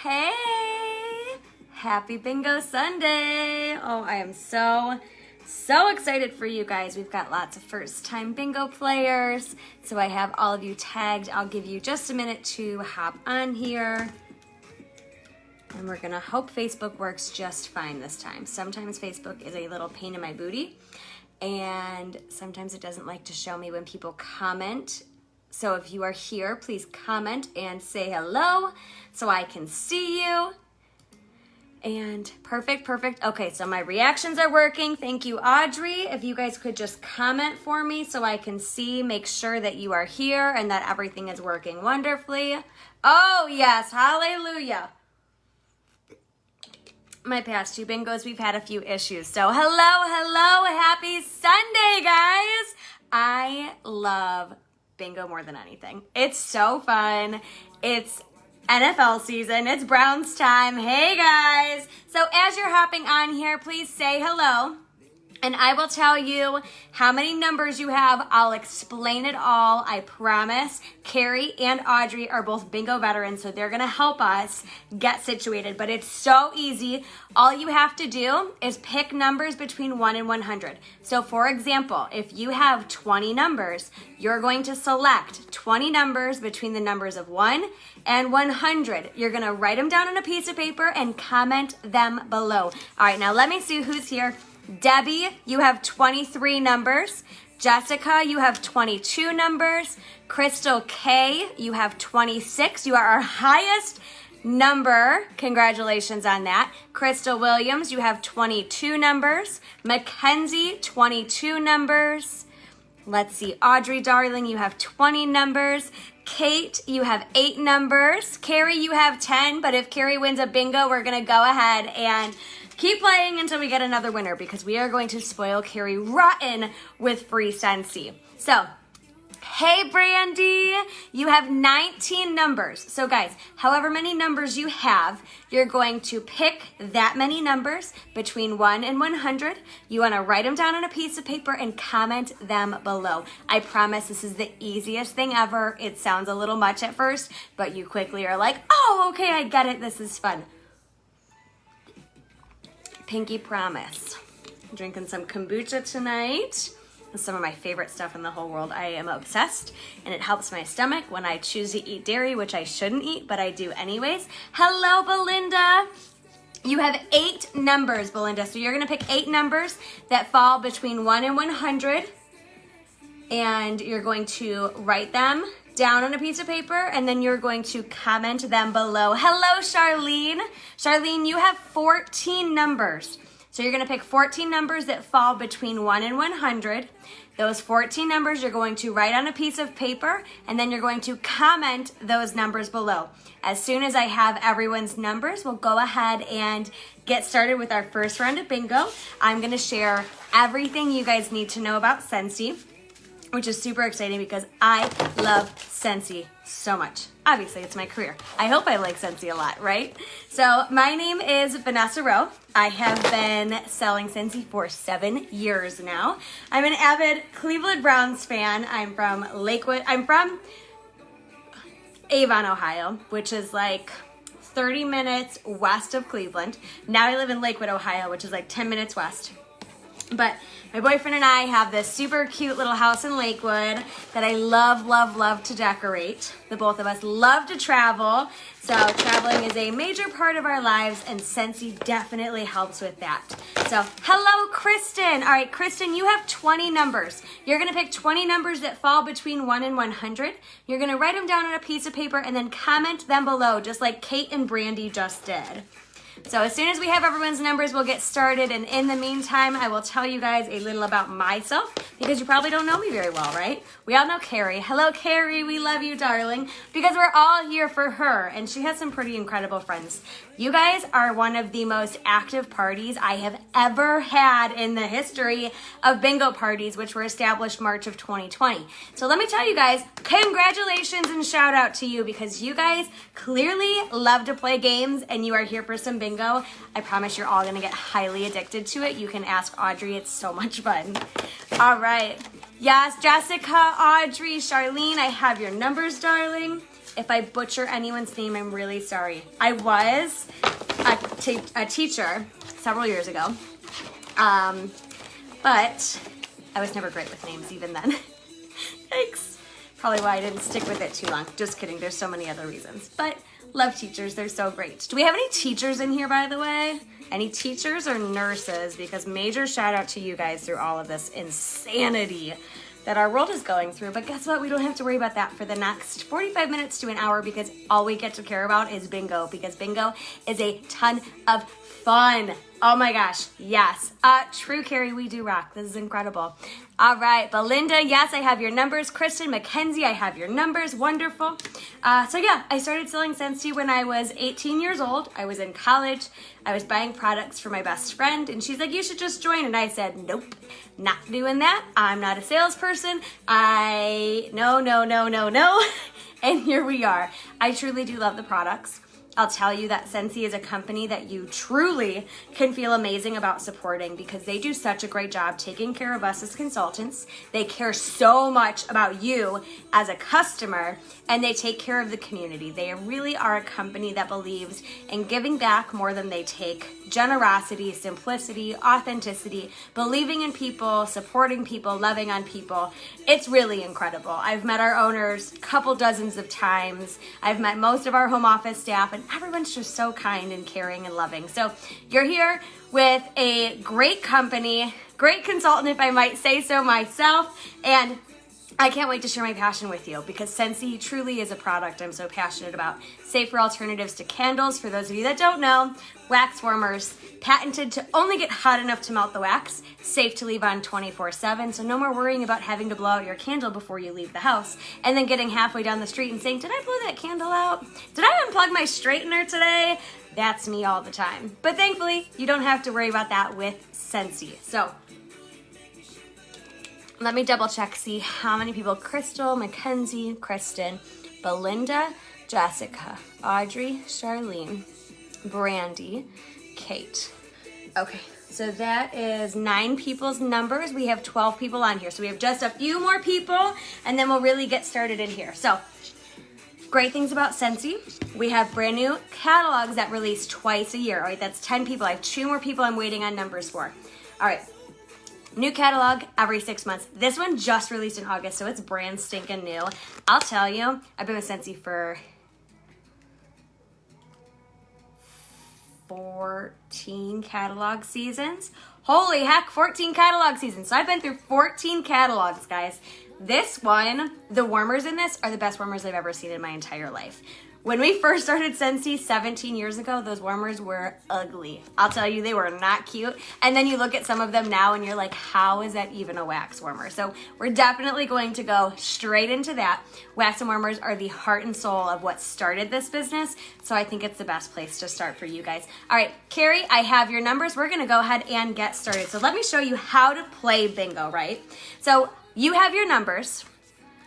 Hey! Happy Bingo Sunday! Oh, I am so excited for you guys. We've got lots of first-time bingo players. So I have all of you tagged. I'll give you just a minute to hop on here. And we're gonna hope Facebook works just fine this time. Sometimes Facebook is a little pain in my booty. And sometimes it doesn't like to show me when people comment. So if you are here, please comment and say hello so I can see you. And perfect. Okay, so my reactions are working. Thank you, Audrey. If you guys could just comment for me so I can see, make sure that you are here and that everything is working wonderfully. Oh, yes, hallelujah. My past two bingos, we've had a few issues. So hello, happy Sunday, guys. I love bingo more than anything. It's so fun. It's NFL season. It's Browns time. Hey, guys. So as you're hopping on here, please say hello. And I will tell you how many numbers you have. I'll explain it all. I promise. Carrie and Audrey are both bingo veterans, so they're going to help us get situated. But it's so easy. All you have to do is pick numbers between 1 and 100. So for example, if you have 20 numbers, you're going to select 20 numbers between the numbers of 1 and 100. You're going to write them down on a piece of paper and comment them below. All right, now let me see who's here. Debbie, you have 23 numbers. Jessica, you have 22 numbers. Crystal K, you have 26. You are our highest number. Congratulations on that. Crystal Williams, you have 22 numbers. Mackenzie, 22 numbers. Let's see. Audrey, darling, you have 20 numbers. Kate, you have 8 numbers. Carrie, you have 10. But if Carrie wins a bingo, we're going to go ahead and keep playing until we get another winner because we are going to spoil Carrie rotten with free Scentsy. So, hey Brandy, you have 19 numbers. So guys, however many numbers you have, you're going to pick that many numbers between 1 and 100. You want to write them down on a piece of paper and comment them below. I promise this is the easiest thing ever. It sounds a little much at first, but you quickly are like, oh, okay, I get it. This is fun. Pinky promise. I'm drinking some kombucha tonight. It's some of my favorite stuff in the whole world. I am obsessed, and it helps my stomach when I choose to eat dairy, which I shouldn't eat, but I do anyways. Hello, Belinda. You have 8 numbers, Belinda. So you're going to pick 8 numbers that fall between 1 and 100, and you're going to write them down on a piece of paper, and then you're going to comment them below. Hello, Charlene. Charlene, you have 14 numbers. So you're going to pick 14 numbers that fall between 1 and 100. Those 14 numbers you're going to write on a piece of paper, and then you're going to comment those numbers below. As soon as I have everyone's numbers, we'll go ahead and get started with our first round of bingo. I'm going to share everything you guys need to know about Scentsy, which is super exciting because I love Scentsy so much. Obviously, it's my career. I hope I like Scentsy a lot, right? So my name is Vanessa Rowe. I have been selling Scentsy for 7 years now. I'm an avid Cleveland Browns fan. I'm from Lakewood. I'm from Avon, Ohio, which is like 30 minutes west of Cleveland. Now I live in Lakewood, Ohio, which is like 10 minutes west. But my boyfriend and I have this super cute little house in Lakewood that I love to decorate. The both of us love to travel. So traveling is a major part of our lives, and Scentsy definitely helps with that. So hello, Kristen. All right, Kristen, you have 20 numbers. You're going to pick 20 numbers that fall between 1 and 100. You're going to write them down on a piece of paper and then comment them below, just like Kate and Brandy just did. So as soon as we have everyone's numbers, we'll get started. And in the meantime, I will tell you guys a little about myself because you probably don't know me very well, right? We all know Carrie. Hello, Carrie. We love you, darling, because we're all here for her. And she has some pretty incredible friends. You guys are one of the most active parties I have ever had in the history of bingo parties, which were established March of 2020. So let me tell you guys, congratulations and shout out to you because you guys clearly love to play games and you are here for some bingo. I promise you're all going to get highly addicted to it. You can ask Audrey. It's so much fun. All right. Yes, Jessica, Audrey, Charlene, I have your numbers, darling. If I butcher anyone's name, I'm really sorry. I was a teacher several years ago, but I was never great with names even then. Yikes. Probably why I didn't stick with it too long. Just kidding, there's so many other reasons. But love teachers, they're so great. Do we have any teachers in here, by the way? Any teachers or nurses? Because major shout out to you guys through all of this insanity that our world is going through. But guess what? We don't have to worry about that for the next 45 minutes to an hour, because all we get to care about is bingo, because bingo is a ton of fun. Oh my gosh, yes. True, Carrie, we do rock. This is incredible. All right, Belinda, yes, I have your numbers. Kristen, Mackenzie, I have your numbers. Wonderful. So yeah, I started selling Scentsy when I was 18 years old. I was in college. I was buying products for my best friend, and she's like, you should just join. And I said, nope, not doing that. I'm not a salesperson. No. And here we are. I truly do love the products. I'll tell you that Scentsy is a company that you truly can feel amazing about supporting, because they do such a great job taking care of us as consultants. They care so much about you as a customer, and they take care of the community. They really are a company that believes in giving back more than they take. Generosity, simplicity, authenticity, believing in people, supporting people, loving on people. It's really incredible. I've met our owners a couple dozens of times. I've met most of our home office staff, and everyone's just so kind and caring and loving. So you're here with a great company, great consultant, if I might say so myself, and I can't wait to share my passion with you, because Scentsy truly is a product I'm so passionate about. Safer alternatives to candles. For those of you that don't know, wax warmers, patented to only get hot enough to melt the wax, safe to leave on 24/7, so no more worrying about having to blow out your candle before you leave the house, and then getting halfway down the street and saying, did I blow that candle out? Did I unplug my straightener today? That's me all the time. But thankfully, you don't have to worry about that with Scentsy. So let me double check, see how many people. Crystal, Mackenzie, Kristen, Belinda, Jessica, Audrey, Charlene, Brandy, Kate. Okay, so that is 9 people's numbers. We have 12 people on here, so we have just a few more people, and then we'll really get started in here. So, great things about Scentsy. We have brand new catalogs that release twice a year. All right, that's 10 people. I have 2 more people I'm waiting on numbers for. All right. New catalog every 6 months. This one just released in August, so it's brand stinking new. I'll tell you, I've been with Scentsy for 14 catalog seasons. Holy heck, 14 catalog seasons. So I've been through 14 catalogs, guys. This one, the warmers in this are the best warmers I've ever seen in my entire life. When we first started Scentsy 17 years ago, those warmers were ugly. I'll tell you, they were not cute. And then you look at some of them now and you're like, how is that even a wax warmer? So we're definitely going to go straight into that. Wax and warmers are the heart and soul of what started this business. So I think it's the best place to start for you guys. All right, Carrie, I have your numbers. We're gonna go ahead and get started. So let me show you how to play bingo, right? So you have your numbers,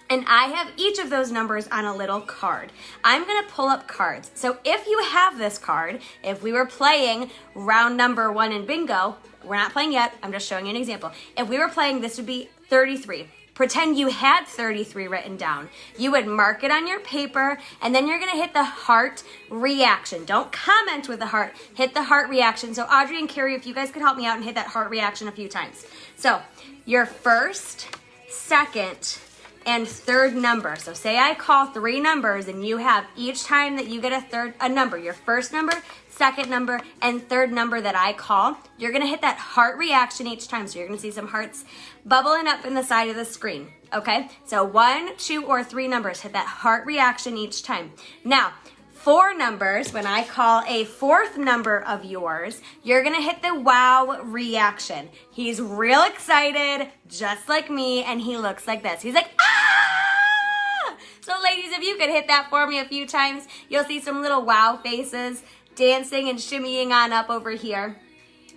and I have each of those numbers on a little card. I'm gonna pull up cards. So if you have this card, if we were playing round number 1 in bingo, we're not playing yet, I'm just showing you an example. If we were playing, this would be 33. Pretend you had 33 written down. You would mark it on your paper, and then you're gonna hit the heart reaction. Don't comment with the heart, hit the heart reaction. So Audrey and Carrie, if you guys could help me out and hit that heart reaction a few times. So your first, second, and third number. So say I call 3 numbers, and you have each time that you get a number, your first number, second number, and third number that I call, you're gonna hit that heart reaction each time. So you're gonna see some hearts bubbling up in the side of the screen, okay? So 1, 2, or 3 numbers, hit that heart reaction each time. Now, 4 numbers, when I call a 4th number of yours, you're gonna hit the wow reaction. He's real excited, just like me, and he looks like this. He's like, ah! So ladies, if you could hit that for me a few times, you'll see some little wow faces dancing and shimmying on up over here.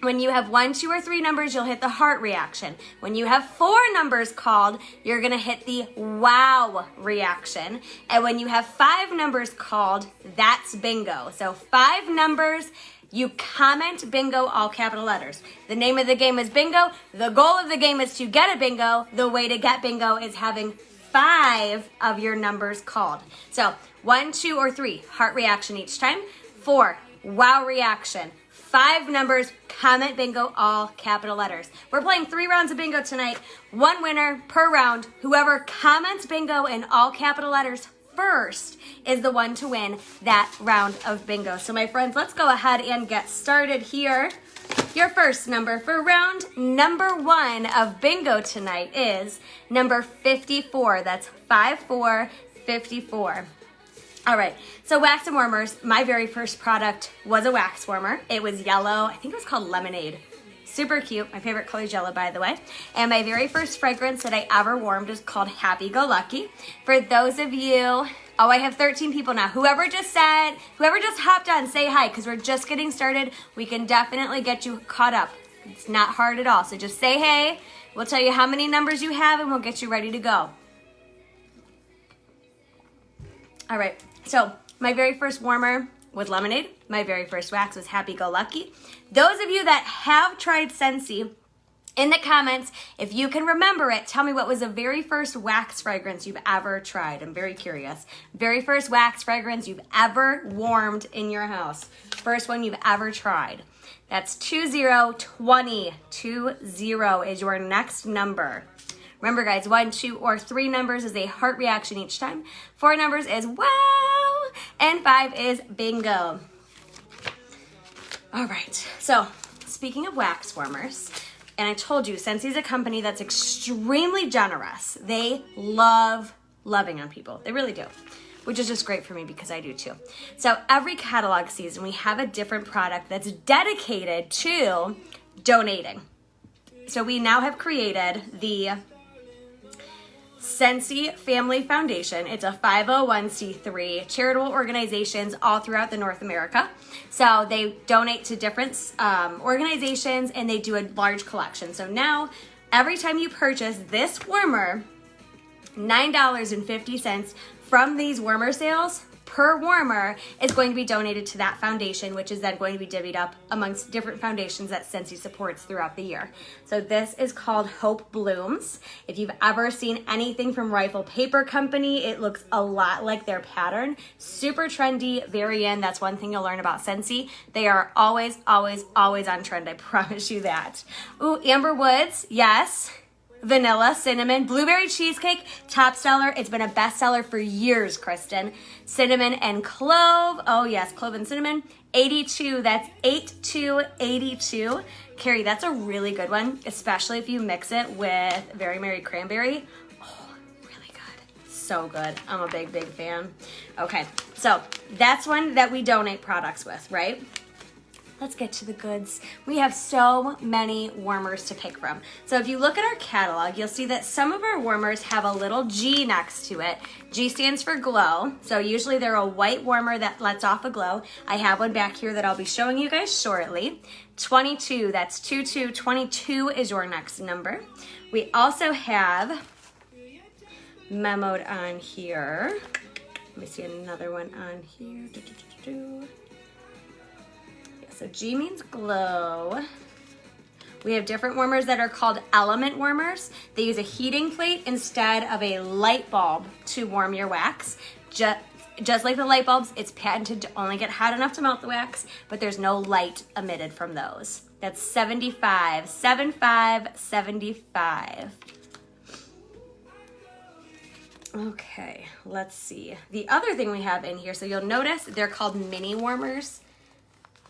When you have 1, 2, or 3 numbers, you'll hit the heart reaction. When you have 4 numbers called, you're gonna hit the wow reaction. And when you have 5 numbers called, that's bingo. So 5 numbers, you comment bingo, all capital letters. The name of the game is bingo. The goal of the game is to get a bingo. The way to get bingo is having 5 of your numbers called. So 1, 2, or 3, heart reaction each time. 4, wow reaction. 5 numbers, comment bingo, all capital letters. We're playing 3 rounds of bingo tonight. 1 winner per round. Whoever comments bingo in all capital letters first is the one to win that round of bingo. So my friends, let's go ahead and get started here. Your first number for round number 1 of bingo tonight is number 54. That's 5454. All right, so wax and warmers. My very first product was a wax warmer. It was yellow. I think it was called Lemonade. Super cute. My favorite color is yellow, by the way. And my very first fragrance that I ever warmed is called Happy Go Lucky. For those of you, I have 13 people now. Whoever just hopped on, say hi, because we're just getting started. We can definitely get you caught up. It's not hard at all. So just say hey. We'll tell you how many numbers you have, and we'll get you ready to go. All right. So my very first warmer was Lemonade. My very first wax was Happy Go Lucky. Those of you that have tried Scentsy, in the comments, if you can remember it, tell me what was the very first wax fragrance you've ever tried. I'm very curious. Very first wax fragrance you've ever warmed in your house. First one you've ever tried. That's 2020. 20 is your next number. Remember, guys, 1, 2, or 3 numbers is a heart reaction each time. 4 numbers is wow, and 5 is bingo. All right, so speaking of wax warmers, and I told you, Scentsy is a company that's extremely generous. They love loving on people. They really do, which is just great for me because I do too. So every catalog season, we have a different product that's dedicated to donating. So we now have created the Scentsy Family Foundation. It's a 501c3 charitable organizations all throughout the North America. So they donate to different organizations, and they do a large collection. So now every time you purchase this warmer, $9.50 from these warmer sales per warmer is going to be donated to that foundation, which is then going to be divvied up amongst different foundations that Scentsy supports throughout the year. So this is called Hope Blooms. If you've ever seen anything from Rifle Paper Company, it looks a lot like their pattern. Super trendy, very in. That's one thing you'll learn about Scentsy. They are always, always, always on trend. I promise you that. Ooh, Amber Woods, yes. Vanilla, cinnamon, blueberry cheesecake, top seller. It's been a bestseller for years, Kristen. Cinnamon and clove. Oh yes, clove and cinnamon. 82, that's 8282. Carrie, that's a really good one, especially if you mix it with Very Merry Cranberry. Oh, really good. So good. I'm a big, big fan. Okay, so that's one that we donate products with, right? Let's get to the goods. We have so many warmers to pick from. So if you look at our catalog, you'll see that some of our warmers have a little G next to it. G stands for glow. So usually they're a white warmer that lets off a glow. I have one back here that I'll be showing you guys shortly. 22, that's 22. 22 is your next number. We also have memoed on here. Let me see another one on here. So G means glow. We have different warmers that are called element warmers. They use a heating plate instead of a light bulb to warm your wax. Just like the light bulbs, it's patented to only get hot enough to melt the wax, but there's no light emitted from those. That's 75, 75, 75. Okay, let's see. The other thing we have in here, so you'll notice they're called mini warmers.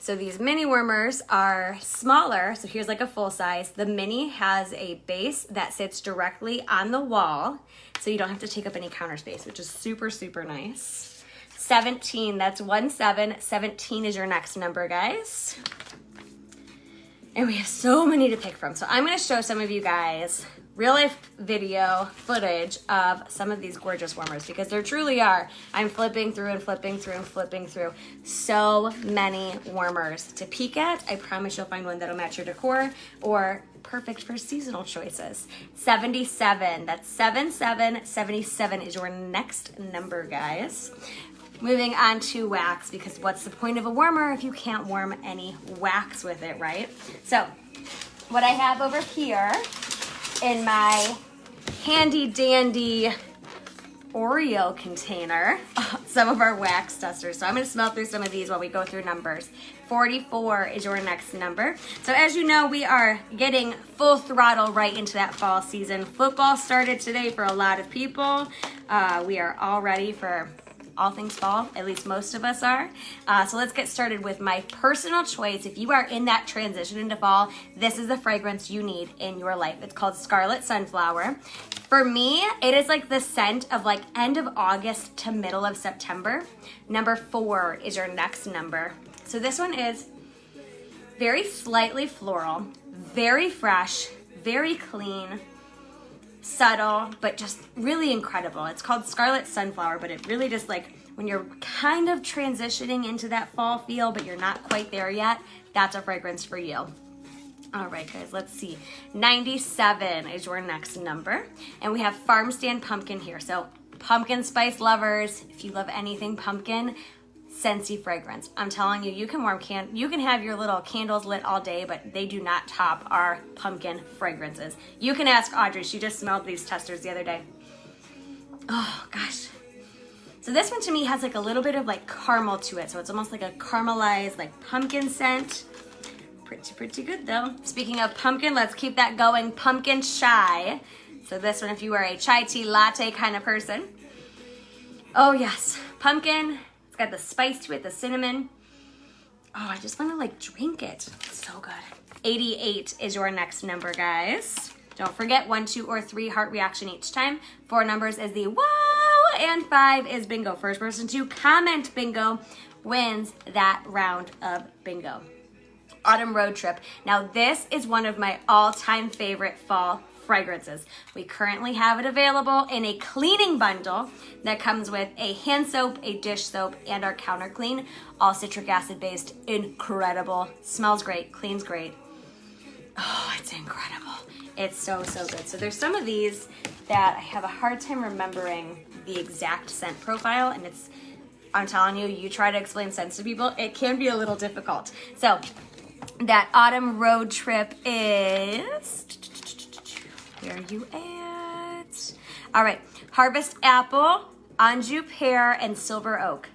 So these mini warmers are smaller. So here's like a full size. The mini has a base that sits directly on the wall, so you don't have to take up any counter space, which is super, super nice. 17, that's 17. 17 is your next number, guys. And we have so many to pick from. So I'm gonna show some of you guys real life video footage of some of these gorgeous warmers because there truly are. I'm flipping through and flipping through and flipping through. So many warmers to peek at. I promise you'll find one that'll match your decor or perfect for seasonal choices. 77, that's 77. 77 is your next number, guys. Moving on to wax, because what's the point of a warmer if you can't warm any wax with it, right? So what I have over here in my handy dandy Oreo container, some of our wax dusters. So I'm gonna smell through some of these while we go through numbers. 44 is your next number. So as you know, we are getting full throttle right into that fall season. Football started today for a lot of people. We are all ready for all things fall, at least most of us are. So let's get started with my personal choice. If you are in that transition into fall, this is the fragrance you need in your life. It's called Scarlet Sunflower. For me, it is like the scent of like end of August to middle of September. Number 4 is your next number. So this one is very slightly floral, very fresh, very clean, subtle, but just really incredible. It's called Scarlet Sunflower, but it really just like when you're kind of transitioning into that fall feel, but you're not quite there yet, that's a fragrance for you. All right, guys, let's see. 97 is your next number. And we have Farm Stand Pumpkin here. So pumpkin spice lovers, if you love anything pumpkin, Scentsy fragrance. I'm telling you, you can have your little candles lit all day, but they do not top our pumpkin fragrances. You can ask Audrey. She just smelled these testers the other day. Oh, gosh. So this one to me has like a little bit of like caramel to it. So it's almost like a caramelized like pumpkin scent. Pretty good though. Speaking of pumpkin, let's keep that going. Pumpkin Chai. So this one, if you are a chai tea latte kind of person. Oh yes, pumpkin. It's got the spice to it, the cinnamon. Oh, I just want to like drink it. It's so good. 88 is your next number, guys. Don't forget 1, 2, or 3 heart reaction each time. 4 numbers is the wow, and 5 is bingo. First person to comment bingo wins that round of bingo. Autumn Road Trip. Now this is one of my all-time favorite fall fragrances. We currently have it available in a cleaning bundle that comes with a hand soap, a dish soap, and our counter clean. All citric acid based. Incredible. Smells great. Cleans great. Oh, it's incredible. It's so good. So there's some of these that I have a hard time remembering the exact scent profile, and I'm telling you, you try to explain scents to people, it can be a little difficult. So that Autumn Road Trip is, where are you at? All right, Harvest Apple, Anjou Pear, and Silver Oak.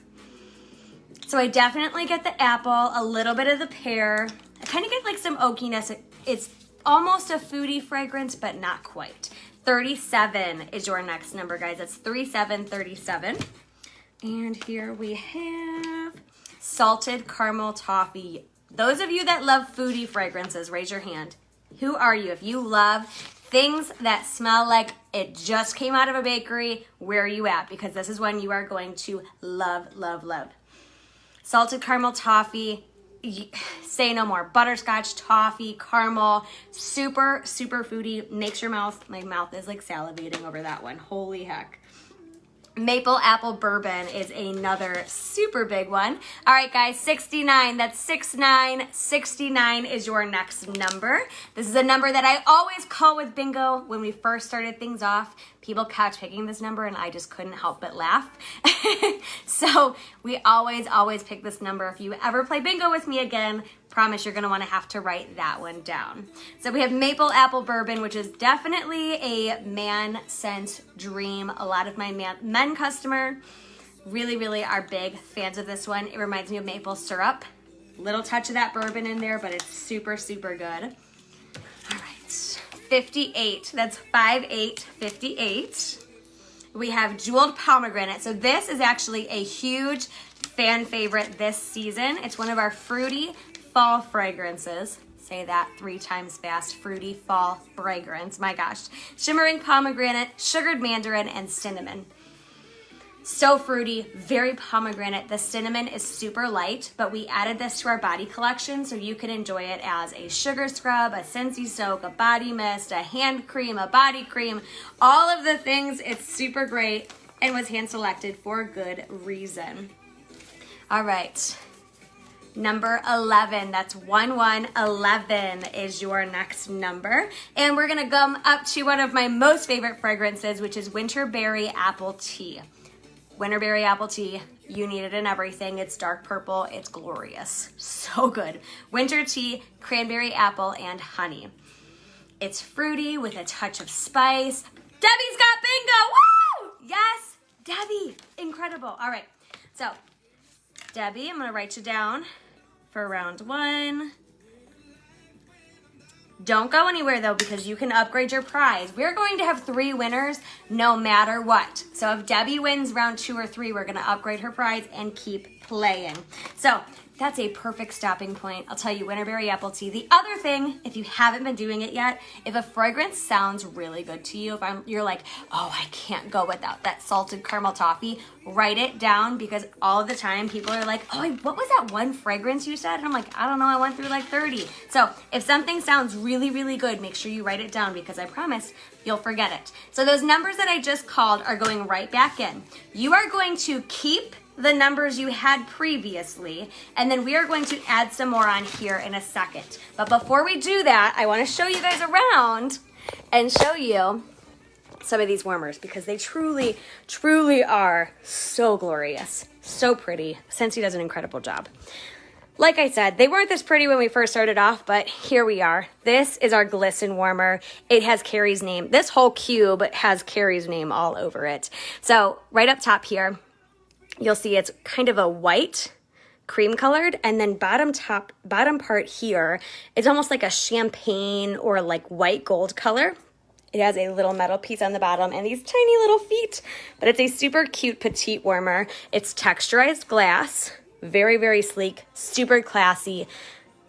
So I definitely get the apple, a little bit of the pear. I kind of get like some oakiness. It's almost a foodie fragrance, but not quite. 37 is your next number, guys. That's 3737. And here we have Salted Caramel Toffee. Those of you that love foodie fragrances, raise your hand. Who are you? If you love things that smell like it just came out of a bakery, where are you at? Because this is one you are going to love. Salted Caramel Toffee, say no more. Butterscotch, toffee, caramel, super foodie. Makes your mouth, my mouth is like salivating over that one. Holy heck. Maple Apple Bourbon is another super big one. All right, guys, 69. That's 69. 69 is your next number. This is a number that I always call with bingo. When we first started things off, people kept picking this number, and I just couldn't help but laugh. So we always pick this number. If you ever play bingo with me again, promise you're going to want to have to write that one down. So we have Maple Apple Bourbon, which is definitely a man scent dream. A lot of my men customer really are big fans of this one. It reminds me of maple syrup. Little touch of that bourbon in there, but it's super good. All right, 58. That's 58, 58. We have Jeweled Pomegranate. So this is actually a huge fan favorite this season. It's one of our fruity fall fragrances. Say that 3 times fast. Fruity fall fragrance. My gosh. Shimmering pomegranate, sugared mandarin, and cinnamon. So fruity, very pomegranate. The cinnamon is super light, but we added this to our body collection so you can enjoy it as a sugar scrub, a Scentsy soak, a body mist, a hand cream, a body cream, all of the things. It's super great and was hand selected for good reason. All right. Number 11, that's 1111 is your next number. And we're gonna come up to one of my most favorite fragrances, which is Winterberry Apple Tea. Winterberry Apple Tea, you need it in everything. It's dark purple, it's glorious, so good. Winter tea, cranberry apple, and honey. It's fruity with a touch of spice. Debbie's got bingo, woo! Yes, Debbie, incredible. All right, so Debbie, I'm gonna write you down for round 1. Don't go anywhere though, because you can upgrade your prize. We're going to have 3 winners no matter what. So if Debbie wins round 2 or 3, we're gonna upgrade her prize and keep playing. So that's a perfect stopping point. I'll tell you, Winterberry apple tea. The other thing, if you haven't been doing it yet, if a fragrance sounds really good to you, you're like, oh, I can't go without that salted caramel toffee, write it down, because all the time people are like, oh, what was that one fragrance you said? And I'm like, I don't know, I went through like 30. So if something sounds really, really good, make sure you write it down, because I promise you'll forget it. So those numbers that I just called are going right back in. You are going to keep the numbers you had previously, and then we are going to add some more on here in a second. But before we do that, I want to show you guys around and show you some of these warmers, because they truly, truly are so glorious, so pretty. Scentsy does an incredible job. Like I said, they weren't this pretty when we first started off, but here we are. This is our Glisten warmer. It has Carrie's name. This whole cube has Carrie's name all over it. So right up top here, you'll see it's kind of a white, cream colored, and then bottom part here, it's almost like a champagne or like white gold color. It has a little metal piece on the bottom and these tiny little feet, but it's a super cute petite warmer. It's texturized glass, very, very sleek, super classy,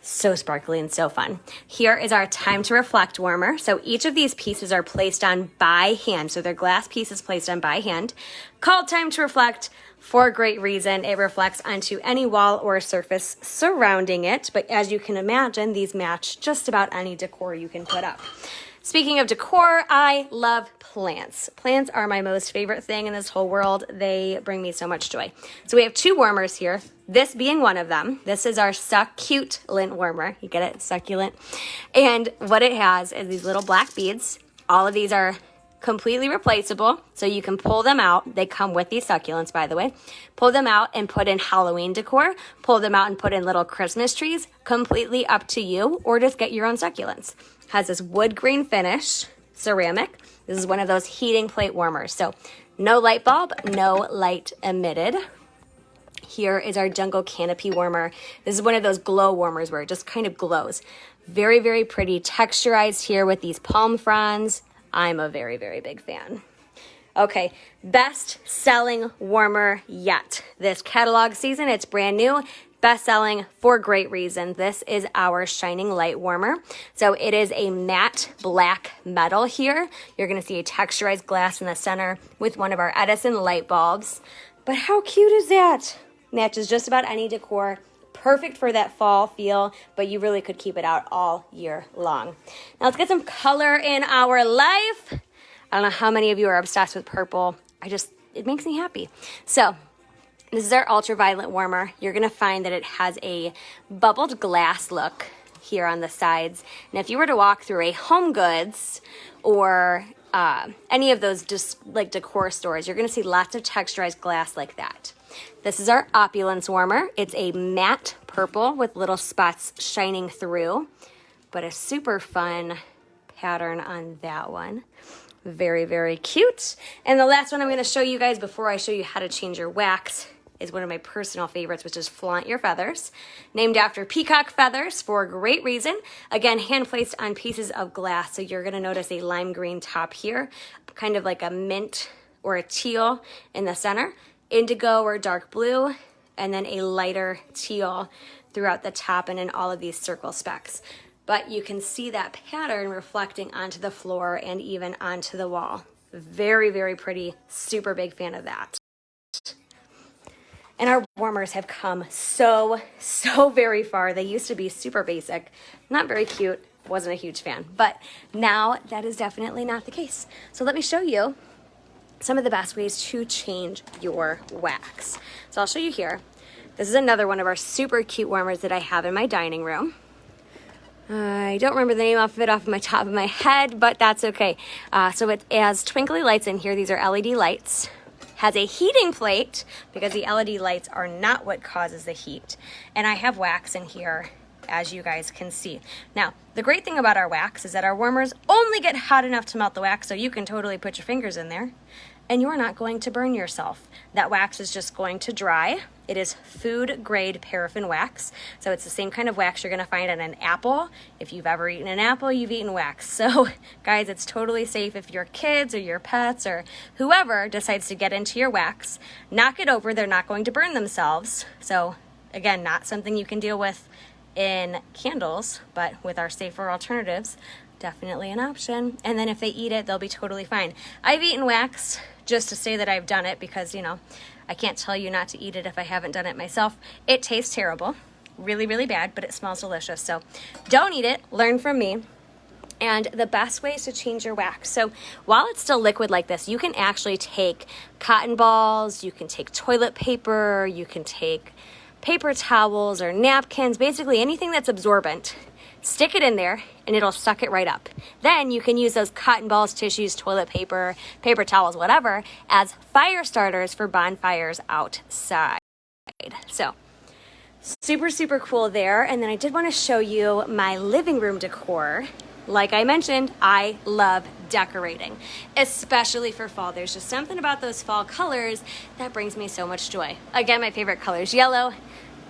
so sparkly and so fun. Here is our Time to Reflect warmer. So each of these pieces are placed on by hand. So they're glass pieces placed on by hand, called Time to Reflect for a great reason. It reflects onto any wall or surface surrounding it. But as you can imagine, these match just about any decor you can put up. Speaking of decor, I love plants. Plants are my most favorite thing in this whole world. They bring me so much joy. So we have 2 warmers here, this being one of them. This is our Succulent warmer. You get it? Succulent. And what it has is these little black beads. All of these are completely replaceable, so you can pull them out. They come with these succulents, by the way. Pull them out and put in Halloween decor. Pull them out and put in little Christmas trees. Completely up to you, or just get your own succulents. Has this wood grain finish, ceramic. This is one of those heating plate warmers. So no light bulb, no light emitted. Here is our Jungle Canopy warmer. This is one of those glow warmers where it just kind of glows. Very, very pretty, texturized here with these palm fronds. I'm a very, very big fan. Okay, best selling warmer yet. This catalog season, it's brand new. Best selling for great reason. This is our Shining Light warmer. So it is a matte black metal here. You're gonna see a texturized glass in the center with one of our Edison light bulbs. But how cute is that? Matches just about any decor. Perfect for that fall feel, but you really could keep it out all year long. Now let's get some color in our life. I don't know how many of you are obsessed with purple. It makes me happy. So this is our ultraviolet warmer. You're gonna find that it has a bubbled glass look here on the sides. And if you were to walk through a Home Goods or any of those just like decor stores, you're gonna see lots of texturized glass like that. This is our Opulence warmer. It's a matte purple with little spots shining through, but a super fun pattern on that one. Very, very cute. And the last one I'm gonna show you guys before I show you how to change your wax is one of my personal favorites, which is Flaunt Your Feathers. Named after peacock feathers for a great reason. Again, hand placed on pieces of glass. So you're gonna notice a lime green top here, kind of like a mint or a teal in the center, indigo or dark blue, and then a lighter teal throughout the top and in all of these circle specks. But you can see that pattern reflecting onto the floor and even onto the wall. Very, very pretty, super big fan of that. And our warmers have come so very far. They used to be super basic, not very cute, wasn't a huge fan, but now that is definitely not the case. So let me show you some of the best ways to change your wax. So I'll show you here. This is another one of our super cute warmers that I have in my dining room. I don't remember the name off of my top of my head, but that's okay. So it has twinkly lights in here. These are LED lights. Has a heating plate because the LED lights are not what causes the heat. And I have wax in here, as you guys can see. Now, the great thing about our wax is that our warmers only get hot enough to melt the wax, so you can totally put your fingers in there and you're not going to burn yourself. That wax is just going to dry. It is food grade paraffin wax. So it's the same kind of wax you're gonna find on an apple. If you've ever eaten an apple, you've eaten wax. So guys, it's totally safe if your kids or your pets or whoever decides to get into your wax, knock it over, they're not going to burn themselves. So again, not something you can deal with in candles, but with our safer alternatives, definitely an option. And then if they eat it, they'll be totally fine. I've eaten wax just to say that I've done it because, you know, I can't tell you not to eat it if I haven't done it myself. It tastes terrible, really, really bad, but it smells delicious. So don't eat it, learn from me. And the best way is to change your wax. So while it's still liquid like this, you can actually take cotton balls, you can take toilet paper, you can take paper towels or napkins, basically anything that's absorbent. Stick it in there and it'll suck it right up. Then you can use those cotton balls, tissues, toilet paper, paper towels, whatever, as fire starters for bonfires outside. So super, super cool there. And then I did want to show you my living room decor. Like I mentioned, I love decorating, especially for fall. There's just something about those fall colors that brings me so much joy. Again, my favorite color is yellow.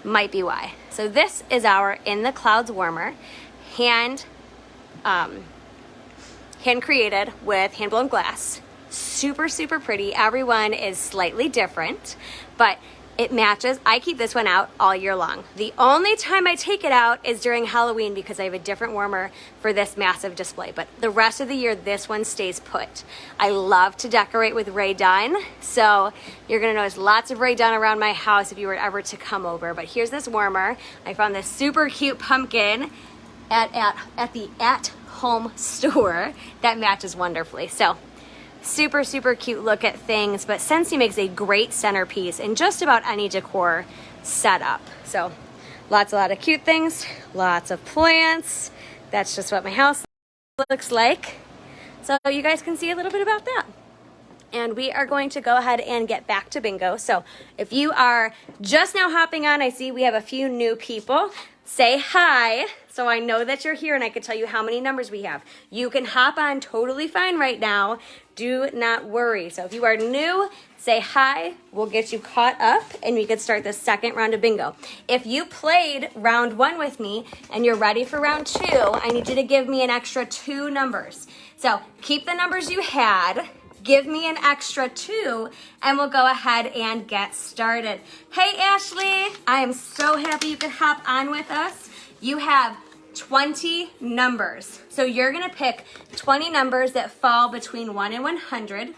Might be why. So this is our In the Clouds warmer, hand created with hand blown glass. Super, super pretty. Everyone is slightly different, but it matches. I keep this one out all year long. The only time I take it out is during Halloween because I have a different warmer for this massive display. But the rest of the year, this one stays put. I love to decorate with Rae Dunn. So you're gonna notice lots of Rae Dunn around my house if you were ever to come over. But here's this warmer. I found this super cute pumpkin at the at-home store that matches wonderfully. So super, super cute look at things, but Scentsy makes a great centerpiece in just about any decor setup. So a lot of cute things, lots of plants. That's just what my house looks like. So you guys can see a little bit about that. And we are going to go ahead and get back to bingo. So if you are just now hopping on, I see we have a few new people. Say hi, so I know that you're here and I can tell you how many numbers we have. You can hop on totally fine right now. Do not worry. So if you are new, say hi. We'll get you caught up and we can start the second round of bingo. If you played round 1 with me and you're ready for round 2, I need you to give me an extra 2 numbers. So keep the numbers you had. Give me an extra 2 and we'll go ahead and get started. Hey Ashley, I am so happy you could hop on with us. You have 20 numbers. So you're gonna pick 20 numbers that fall between 1 and 100.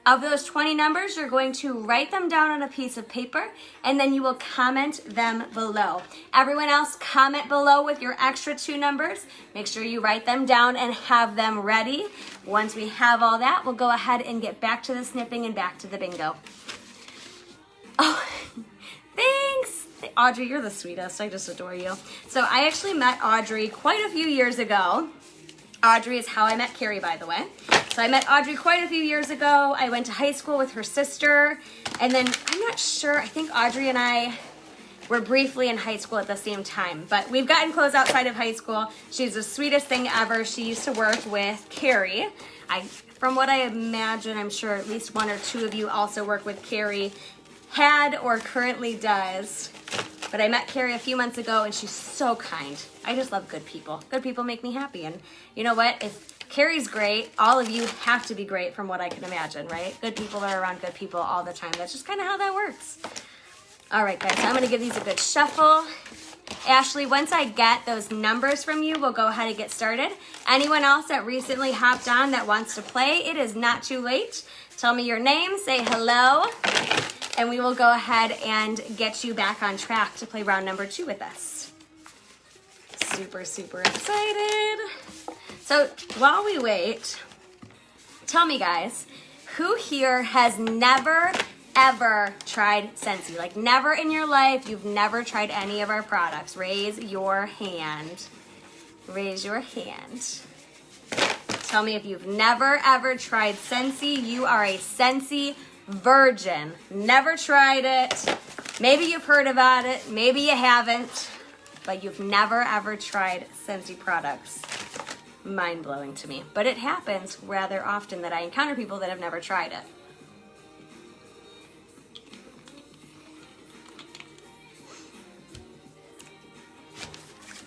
Of those 20 numbers, you're going to write them down on a piece of paper and then you will comment them below. Everyone else, comment below with your extra 2 numbers. Make sure you write them down and have them ready. Once we have all that, we'll go ahead and get back to the snipping and back to the bingo. Oh, thanks. Audrey, you're the sweetest. I just adore you. So I actually met Audrey quite a few years ago. Audrey is how I met Carrie, by the way. So I met Audrey quite a few years ago. I went to high school with her sister. And then, I'm not sure, I think Audrey and I were briefly in high school at the same time. But we've gotten close outside of high school. She's the sweetest thing ever. She used to work with Carrie. From what I imagine, I'm sure at least 1 or 2 of you also work with Carrie. Had or currently does. But I met Carrie a few months ago and she's so kind. I just love good people. Good people make me happy. And you know what? If Carrie's great, all of you have to be great from what I can imagine, right? Good people are around good people all the time. That's just kind of how that works. All right, guys, so I'm gonna give these a good shuffle. Ashley, once I get those numbers from you, we'll go ahead and get started. Anyone else that recently hopped on that wants to play, it is not too late. Tell me your name, say hello, and we will go ahead and get you back on track to play round number 2 with us. Super, super excited. So while we wait, tell me guys, who here has never, ever tried Scentsy? Like never in your life, you've never tried any of our products. Raise your hand. Raise your hand. Tell me if you've never, ever tried Scentsy. You are a Scentsy virgin. Never tried it. Maybe you've heard about it. Maybe you haven't. But you've never, ever tried Scentsy products. Mind-blowing to me. But it happens rather often that I encounter people that have never tried it.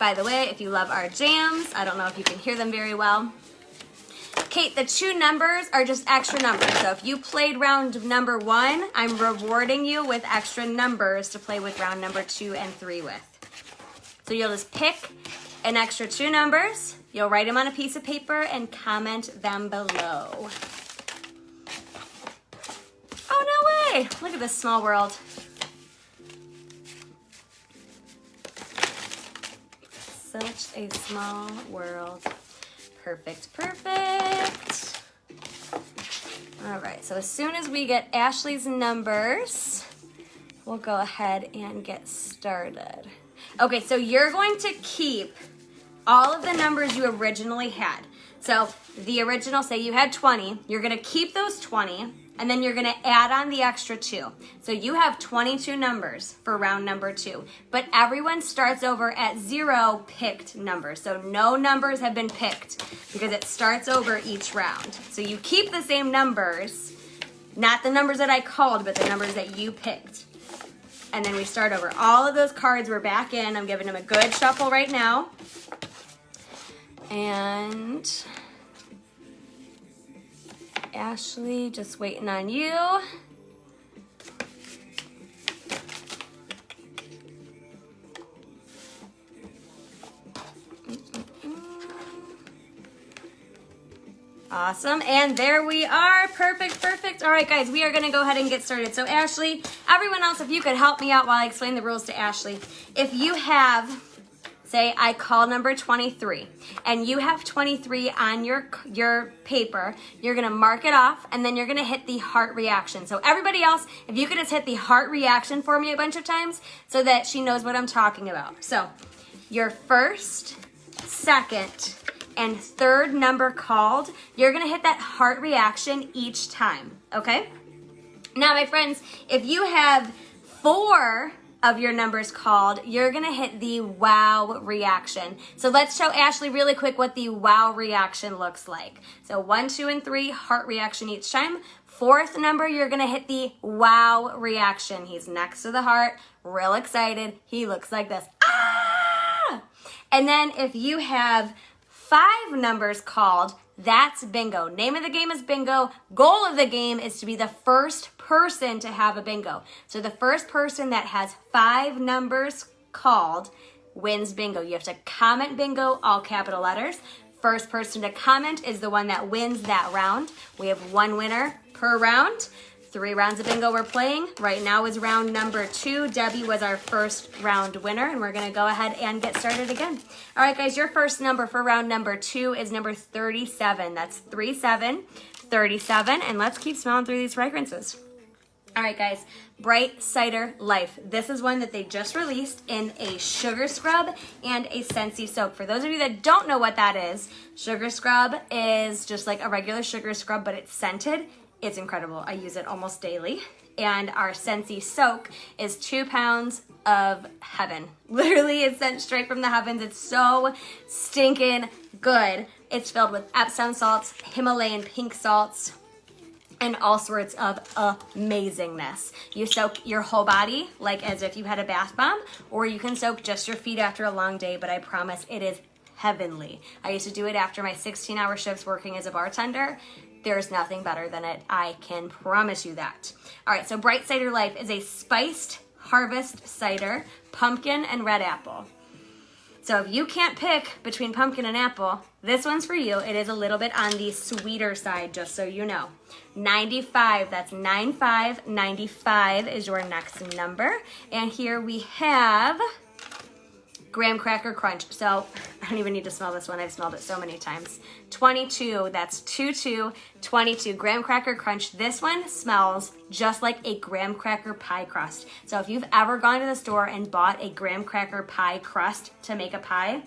By the way, if you love our jams, I don't know if you can hear them very well. Kate, the 2 numbers are just extra numbers. So if you played round number 1, I'm rewarding you with extra numbers to play with round number 2 and 3 with. So you'll just pick an extra 2 numbers, you'll write them on a piece of paper and comment them below. Oh, no way! Look at this small world. Such a small world. Perfect, perfect. All right, so as soon as we get Ashley's numbers, we'll go ahead and get started. Okay, so you're going to keep all of the numbers you originally had. So the original, say you had 20, you're gonna keep those 20, and then you're gonna add on the extra 2. So you have 22 numbers for round number 2, but everyone starts over at 0 picked numbers. So no numbers have been picked because it starts over each round. So you keep the same numbers, not the numbers that I called, but the numbers that you picked. And then we start over. All of those cards were back in. I'm giving them a good shuffle right now. And Ashley, just waiting on you. Awesome, and there we are. Perfect, perfect. All right, guys, we are gonna go ahead and get started. So Ashley, everyone else, if you could help me out while I explain the rules to Ashley. If you have, say I call number 23, and you have 23 on your paper, you're gonna mark it off, and then you're gonna hit the heart reaction. So everybody else, if you could just hit the heart reaction for me a bunch of times so that she knows what I'm talking about. So your first, second, and third number called, you're gonna hit that heart reaction each time, okay? Now, my friends, if you have 4 of your numbers called, you're gonna hit the wow reaction. So let's show Ashley really quick what the wow reaction looks like. So 1, 2, and 3, heart reaction each time. 4th number, you're gonna hit the wow reaction. He's next to the heart, real excited. He looks like this, ah! And then if you have 5 numbers called, that's bingo. Name of the game is bingo. Goal of the game is to be the first person to have a bingo. So the first person that has 5 numbers called wins bingo. You have to comment bingo, all capital letters. First person to comment is the one that wins that round. We have 1 winner per round. 3 rounds of bingo we're playing. Right now is round number 2. Debbie was our first round winner, and we're gonna go ahead and get started again. All right, guys, your first number for round number 2 is number 37. That's 37, 37, and let's keep smelling through these fragrances. All right, guys, Bright Cider Life. This is one that they just released in a sugar scrub and a Scentsy soap. For those of you that don't know what that is, sugar scrub is just like a regular sugar scrub, but it's scented. It's incredible. I use it almost daily. And our Scentsy soak is 2 pounds of heaven. Literally, it's sent straight from the heavens. It's so stinking good. It's filled with Epsom salts, Himalayan pink salts, and all sorts of amazingness. You soak your whole body like as if you had a bath bomb, or you can soak just your feet after a long day, but I promise it is heavenly. I used to do it after my 16-hour shifts working as a bartender. There's nothing better than it. I can promise you that. All right, so Bright Cider Life is a spiced harvest cider, pumpkin and red apple. So if you can't pick between pumpkin and apple, this one's for you. It is a little bit on the sweeter side, just so you know. 95, that's 95. 95 is your next number. And here we have Graham Cracker Crunch. So I don't even need to smell this one. I've smelled it so many times. 22, that's 22, 22. Graham Cracker Crunch. This one smells just like a graham cracker pie crust. So if you've ever gone to the store and bought a graham cracker pie crust to make a pie,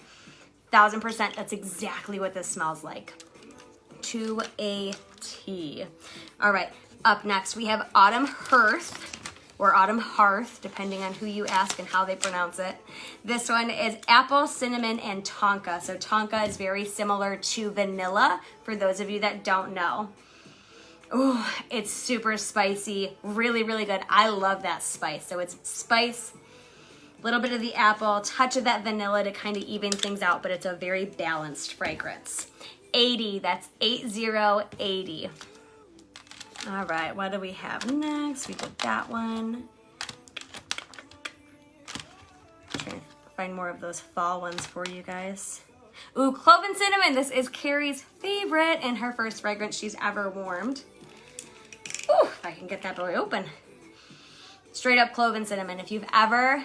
1000%, that's exactly what this smells like. To a T. All right, up next we have Autumn Hearth, or Autumn Hearth, depending on who you ask and how they pronounce it. This one is apple, cinnamon, and tonka. So tonka is very similar to vanilla, for those of you that don't know. Ooh, it's super spicy, really, really good. I love that spice. So it's spice, little bit of the apple, touch of that vanilla to kind of even things out, but it's a very balanced fragrance. 80, that's 8080. All right, what do we have next? We did that one. I'm trying to find more of those fall ones for you guys. Ooh, clove and cinnamon. This is Carrie's favorite and her first fragrance she's ever warmed. Ooh, if I can get that boy open. Straight up clove and cinnamon. If you've ever...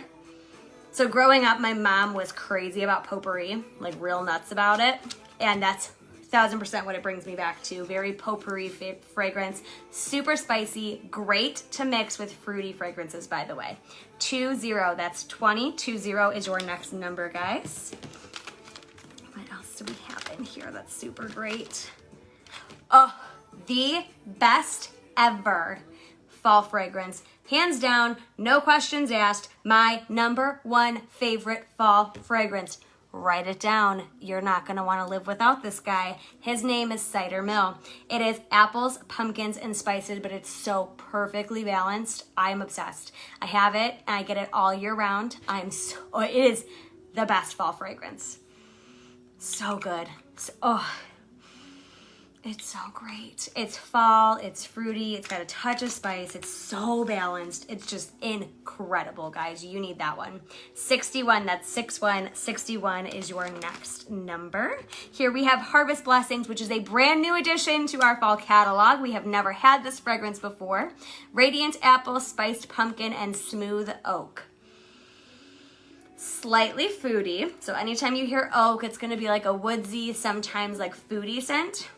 So growing up, my mom was crazy about potpourri, like real nuts about it. And that's 1000% what it brings me back to. Very potpourri fragrance. Super spicy. Great to mix with fruity fragrances, by the way. 20, that's 20. 20 is your next number, guys. What else do we have in here that's super great? Oh, the best ever fall fragrance. Hands down, no questions asked, my #1 favorite fall fragrance. Write it down. You're not going to want to live without this guy. His name is Cider Mill. It is apples, pumpkins, and spices, but it's so perfectly balanced. I'm obsessed. I have it, and I get it all year round. It is the best fall fragrance. So good. It's so great. It's fall, it's fruity, it's got a touch of spice, it's so balanced. It's just incredible, guys. You need that one. 61, that's 61. 61 is your next number. Here we have Harvest Blessings, which is a brand new addition to our fall catalog. We have never had this fragrance before. Radiant apple, spiced pumpkin, and smooth oak. Slightly foody. So anytime you hear oak, it's gonna be like a woodsy, sometimes like foodie scent.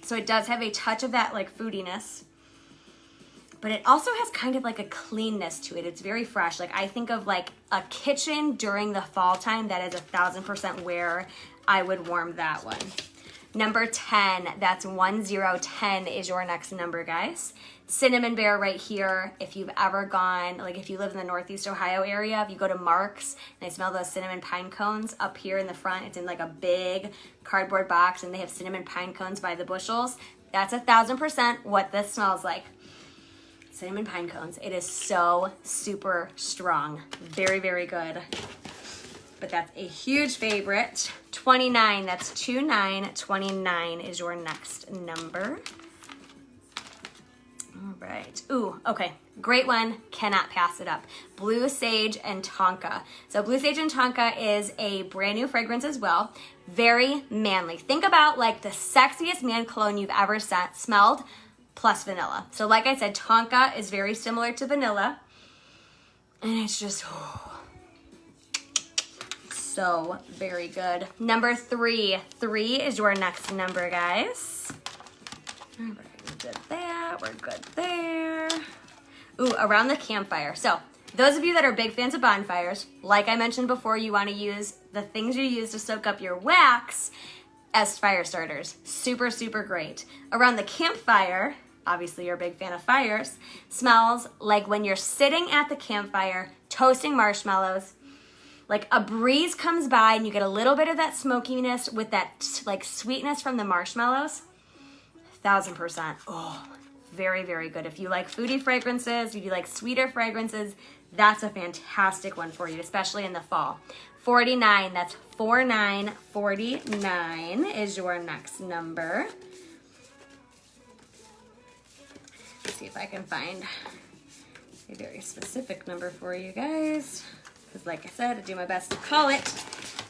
So it does have a touch of that like foodiness, but it also has kind of like a cleanness to it. It's very fresh. Like I think of like a kitchen during the fall time. That is 1000% where I would warm that one. Number 10, that's 1010 is your next number, guys. Cinnamon Bear right here. If you've ever gone, like if you live in the Northeast Ohio area, if you go to Mark's and I smell those cinnamon pine cones up here in the front, it's in like a big cardboard box and they have cinnamon pine cones by the bushels. That's 1000% what this smells like. Cinnamon pine cones. It is so super strong. Very, very good. But that's a huge favorite. 29, that's 29. 29 is your next number. All right. Ooh, okay. Great one. Cannot pass it up. Blue Sage and Tonka. So Blue Sage and Tonka is a brand new fragrance as well. Very manly. Think about like the sexiest man cologne you've ever smelled plus vanilla. So like I said, Tonka is very similar to vanilla. And it's just... so very good. Number 3. 3 is your next number, guys. All right. Did that, we're good there. Ooh, around the campfire. So those of you that are big fans of bonfires, like I mentioned before, you want to use the things you use to soak up your wax as fire starters. Super, super great. Around the campfire, obviously you're a big fan of fires, smells like when you're sitting at the campfire toasting marshmallows, like a breeze comes by and you get a little bit of that smokiness with that like sweetness from the marshmallows. 1000%. Oh, very, very good. If you like foodie fragrances, if you like sweeter fragrances, that's a fantastic one for you, especially in the fall. 49, that's 49. 49 is your next number. Let's see if I can find a very specific number for you guys. Because like I said, I do my best to call it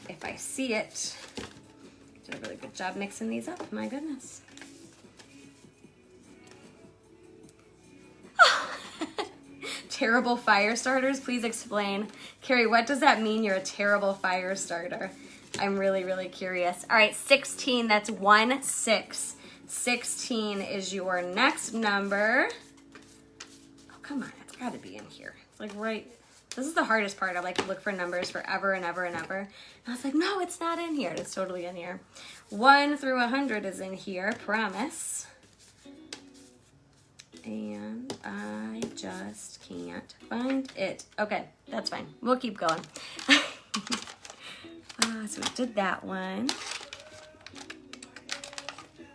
if I see it. Did a really good job mixing these up, my goodness. Terrible fire starters, please explain. Carrie, what does that mean, you're a terrible fire starter? I'm really, really curious. All right, 16, that's 16. 16 is your next number. Oh, come on, it's gotta be in here. It's like right, this is the hardest part. I like to look for numbers forever and ever and ever. And I was like, no, it's not in here. It's totally in here. 1 through 100 is in here, promise. And I just can't find it. Okay, that's fine. We'll keep going. So we did that one.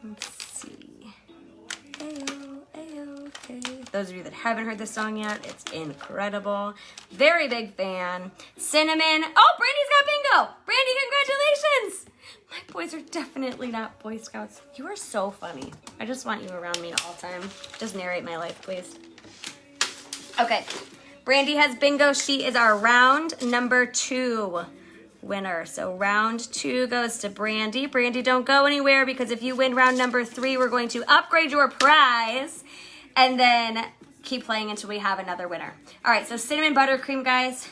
Let's see. Ayo, okay. Those of you that haven't heard this song yet, it's incredible. Very big fan. Cinnamon. Oh, Brandy's got bingo. Brandy, congratulations. My boys are definitely not Boy Scouts. You are so funny. I just want you around me all the time. Just narrate my life, please. Okay. Brandy has bingo. She is our round number 2 winner. So round 2 goes to Brandy. Brandy, don't go anywhere, because if you win round number 3, we're going to upgrade your prize and then keep playing until we have another winner. All right, so cinnamon buttercream, guys.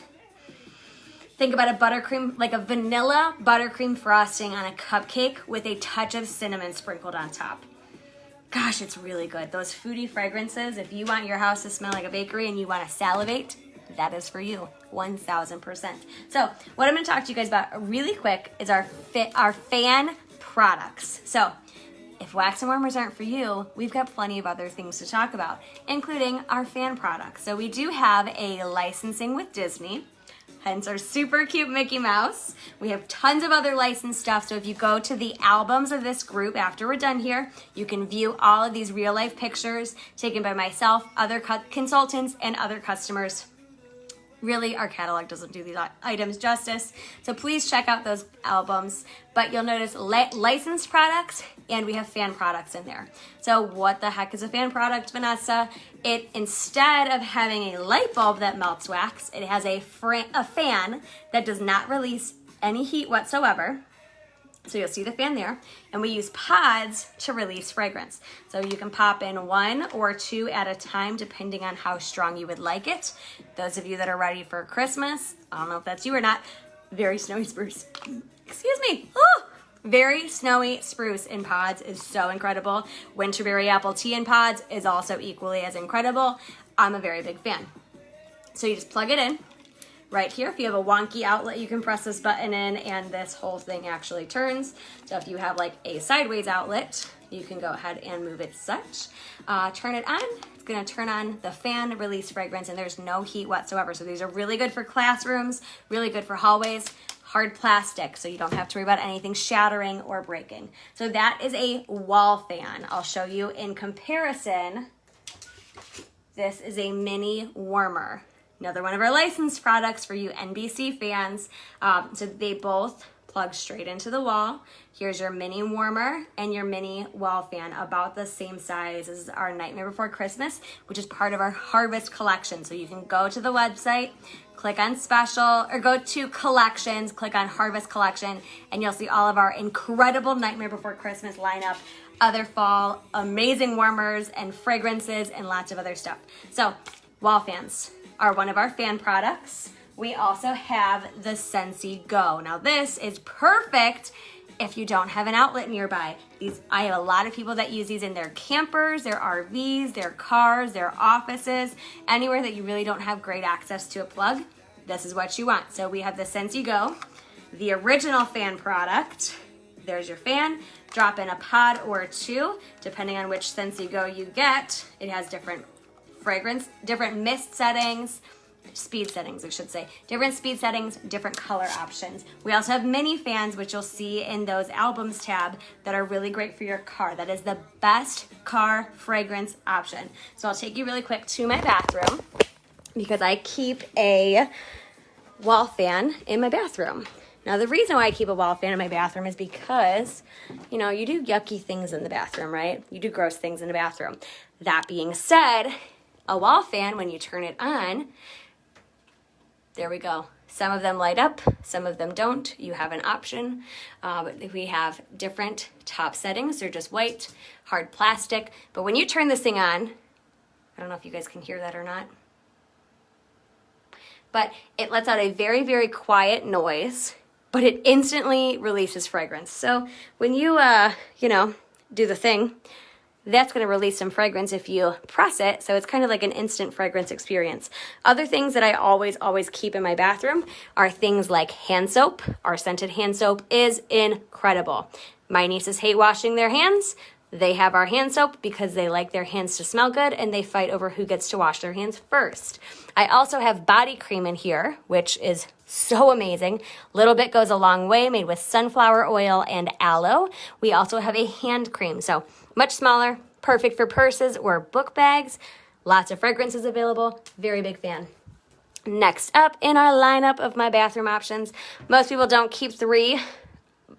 Think about a buttercream, like a vanilla buttercream frosting on a cupcake with a touch of cinnamon sprinkled on top. Gosh, it's really good. Those foodie fragrances, if you want your house to smell like a bakery and you want to salivate, that is for you, 1000%. So what I'm going to talk to you guys about really quick is our fan products. So if wax and warmers aren't for you, we've got plenty of other things to talk about, including our fan products. So we do have a licensing with Disney, hence our super cute Mickey Mouse. We have tons of other licensed stuff. So if you go to the albums of this group after we're done here, you can view all of these real life pictures taken by myself, other consultants, and other customers. Really, our catalog doesn't do these items justice, so please check out those albums. But you'll notice licensed products, and we have fan products in there. So what the heck is a fan product, Vanessa? It, instead of having a light bulb that melts wax, it has a fan that does not release any heat whatsoever. So you'll see the fan there, and we use pods to release fragrance. So you can pop in 1 or 2 at a time, depending on how strong you would like it. Those of you that are ready for Christmas, I don't know if that's you or not, very snowy spruce. Excuse me. Oh, very snowy spruce in pods is so incredible. Winterberry apple tea in pods is also equally as incredible. I'm a very big fan. So you just plug it in. Right here, if you have a wonky outlet, you can press this button in and this whole thing actually turns. So if you have like a sideways outlet, you can go ahead and move it such. Turn it on. It's going to turn on the fan release fragrance, and there's no heat whatsoever. So these are really good for classrooms, really good for hallways. Hard plastic, so you don't have to worry about anything shattering or breaking. So that is a wall fan. I'll show you in comparison. This is a mini warmer. Another one of our licensed products for you NBC fans. So they both plug straight into the wall. Here's your mini warmer and your mini wall fan, about the same size as our Nightmare Before Christmas, which is part of our Harvest collection. So you can go to the website, click on special, or go to collections, click on Harvest collection, and you'll see all of our incredible Nightmare Before Christmas lineup, other fall amazing warmers and fragrances, and lots of other stuff. So wall fans are one of our fan products. We also have the Scentsy Go. Now this is perfect if you don't have an outlet nearby. I have a lot of people that use these in their campers, their RVs, their cars, their offices, anywhere that you really don't have great access to a plug. This is what you want. So we have the Scentsy Go, the original fan product. There's your fan. Drop in a pod or 2, depending on which Scentsy Go you get. It has different fragrance, different mist settings, speed settings, I should say. Different speed settings, different color options. We also have mini fans, which you'll see in those albums tab, that are really great for your car. That is the best car fragrance option. So I'll take you really quick to my bathroom, because I keep a wall fan in my bathroom. Now, the reason why I keep a wall fan in my bathroom is because, you know, you do yucky things in the bathroom, right? You do gross things in the bathroom. That being said, a wall fan, when you turn it on, there we go. Some of them light up, some of them don't. You have an option. But we have different top settings. They're just white, hard plastic. But when you turn this thing on, I don't know if you guys can hear that or not, but it lets out a very, very quiet noise, but it instantly releases fragrance. So when you, do the thing, that's going to release some fragrance if you press it. So it's kind of like an instant fragrance experience. Other things that I always keep in my bathroom are things like hand soap. Our scented hand soap is incredible. My nieces hate washing their hands. They have our hand soap because they like their hands to smell good, and they fight over who gets to wash their hands first. I also have body cream in here, which is so amazing. Little bit goes a long way, made with sunflower oil and aloe. We also have a hand cream, so much smaller, perfect for purses or book bags. Lots of fragrances available. Very big fan. Next up in our lineup of my bathroom options, most people don't keep 3.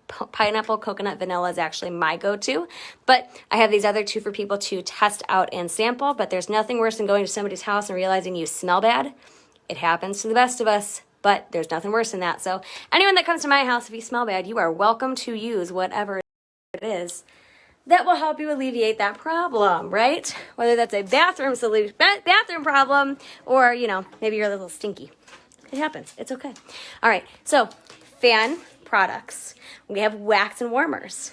Pineapple coconut vanilla is actually my go-to, but I have these other 2 for people to test out and sample. But there's nothing worse than going to somebody's house and realizing you smell bad. It happens to the best of us, but there's nothing worse than that. So anyone that comes to my house, if you smell bad, you are welcome to use whatever it is that will help you alleviate that problem, right? Whether that's a bathroom problem, or, you know, maybe you're a little stinky. It happens. It's okay. All right. So fan products. We have wax and warmers.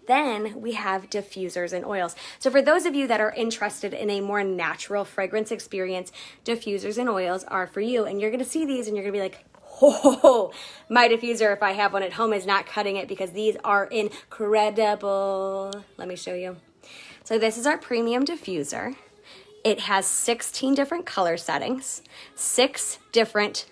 Then we have diffusers and oils. So for those of you that are interested in a more natural fragrance experience, diffusers and oils are for you. And you're going to see these and you're going to be like, oh, my diffuser, if I have one at home, is not cutting it, because these are incredible. Let me show you. So this is our premium diffuser. It has 16 different color settings, 16 different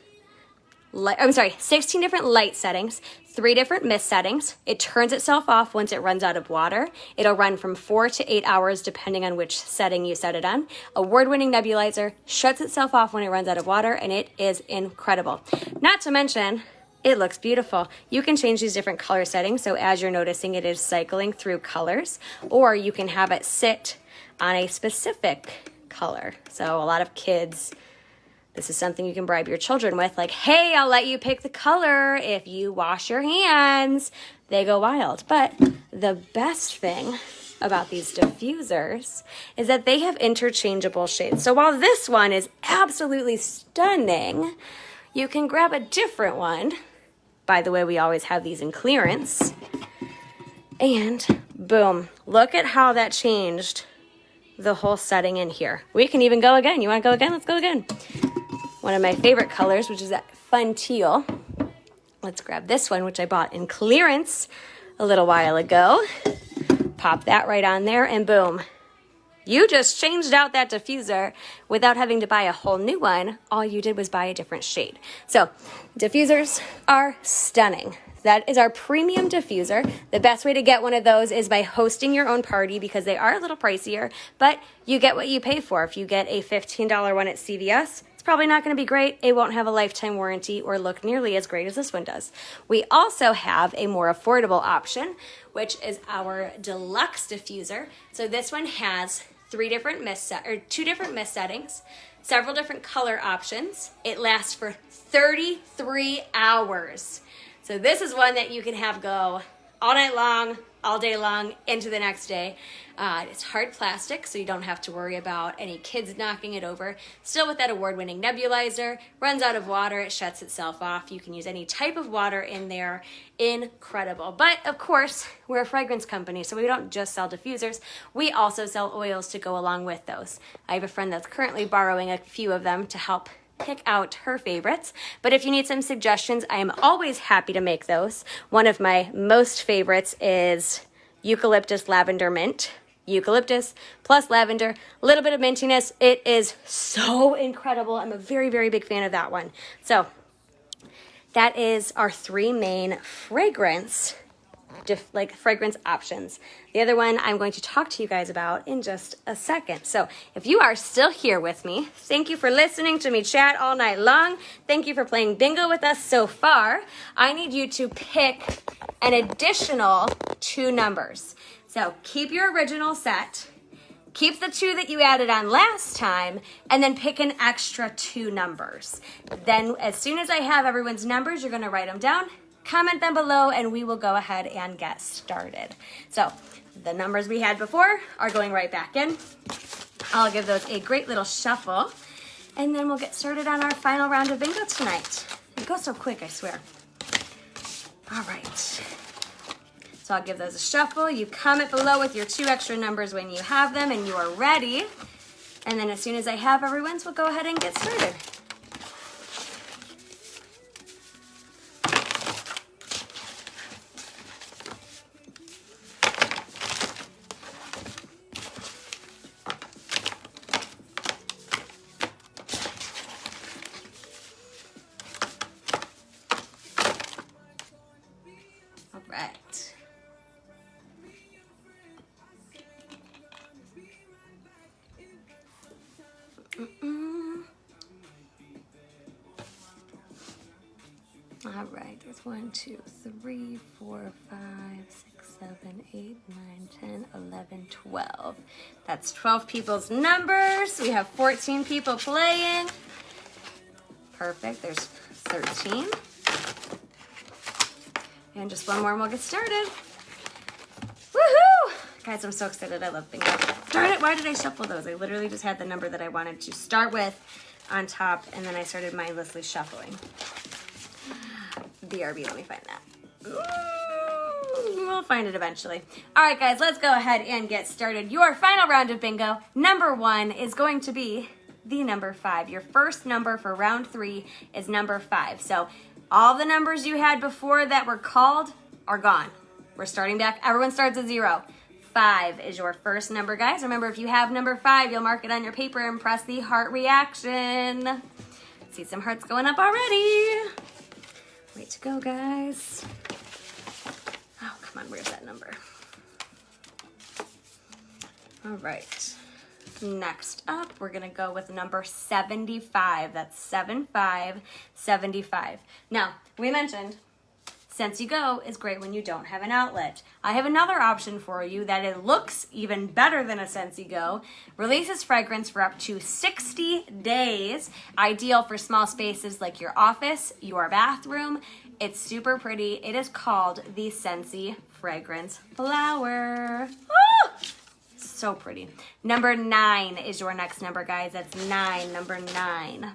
light settings, 3 different mist settings. It turns itself off once it runs out of water. It'll run from 4 to 8 hours depending on which setting you set it on. Award-winning nebulizer, shuts itself off when it runs out of water, and it is incredible. Not to mention, it looks beautiful. You can change these different color settings, so as you're noticing, it is cycling through colors, or you can have it sit on a specific color. So a lot of kids, this is something you can bribe your children with, like, hey, I'll let you pick the color if you wash your hands. They go wild. But the best thing about these diffusers is that they have interchangeable shades. So while this one is absolutely stunning, you can grab a different one. By the way, we always have these in clearance. And boom, look at how that changed the whole setting in here. We can even go again. You want to go again? Let's go again. One of my favorite colors, which is that fun teal. Let's grab this one, which I bought in clearance a little while ago. Pop that right on there, and boom. You just changed out that diffuser without having to buy a whole new one. All you did was buy a different shade. So diffusers are stunning. That is our premium diffuser. The best way to get one of those is by hosting your own party, because they are a little pricier, but you get what you pay for. If you get a $15 one at CVS, probably not going to be great. It won't have a lifetime warranty or look nearly as great as this one does. We also have a more affordable option, which is our deluxe diffuser. So this one has 2 different mist settings, several different color options. It lasts for 33 hours. So this is one that you can have go all night long, all day long, into the next day. It's hard plastic, so you don't have to worry about any kids knocking it over. Still with that award-winning nebulizer, runs out of water, it shuts itself off. You can use any type of water in there. Incredible. But of course, we're a fragrance company, so we don't just sell diffusers. We also sell oils to go along with those. I have a friend that's currently borrowing a few of them to help pick out her favorites. But if you need some suggestions, I am always happy to make those. One of my most favorites is eucalyptus lavender mint. Eucalyptus plus lavender, a little bit of mintiness. It is so incredible. I'm a very, very big fan of that one. So that is our 3 main fragrance options. The other one I'm going to talk to you guys about in just a second. So if you are still here with me, thank you for listening to me chat all night long. Thank you for playing bingo with us so far. I need you to pick an additional 2 numbers. So keep your original set, keep the 2 that you added on last time, and then pick an extra 2 numbers. Then as soon as I have everyone's numbers, you're going to write them down, comment them below, and we will go ahead and get started. So the numbers we had before are going right back in. I'll give those a great little shuffle, and then we'll get started on our final round of bingo tonight. It goes so quick, I swear. All right. So I'll give those a shuffle. You comment below with your 2 extra numbers when you have them and you are ready. And then as soon as I have everyone's, we'll go ahead and get started. All right. There's 1, 2, 3, 4, 5, 6, 7, 8, 9, 10, 11, 12. That's 12 people's numbers. We have 14 people playing. Perfect. There's 13. And just one more and we'll get started. Woohoo! Guys, I'm so excited. I love bingo. Darn it, why did I shuffle those? I literally just had the number that I wanted to start with on top, and then I started mindlessly shuffling. BRB, let me find that. Ooh, we'll find it eventually. All right, guys, let's go ahead and get started. Your final round of bingo, number 1, is going to be the number 5. Your first number for round 3 is number 5. So all the numbers you had before that were called are gone. We're starting back. Everyone starts at 0. 5 is your first number, guys. Remember, if you have number 5, you'll mark it on your paper and press the heart reaction. See some hearts going up already. Way to go, guys. Oh, come on, where's that number? All right. Next up, we're gonna go with number 75. That's 7575. Now, we mentioned Scentsy Go is great when you don't have an outlet. I have another option for you that it looks even better than a Scentsy Go. Releases fragrance for up to 60 days. Ideal for small spaces like your office, your bathroom. It's super pretty. It is called the Scentsy Fragrance Flower. Oh, so pretty. Number 9 is your next number, guys. That's 9, number 9.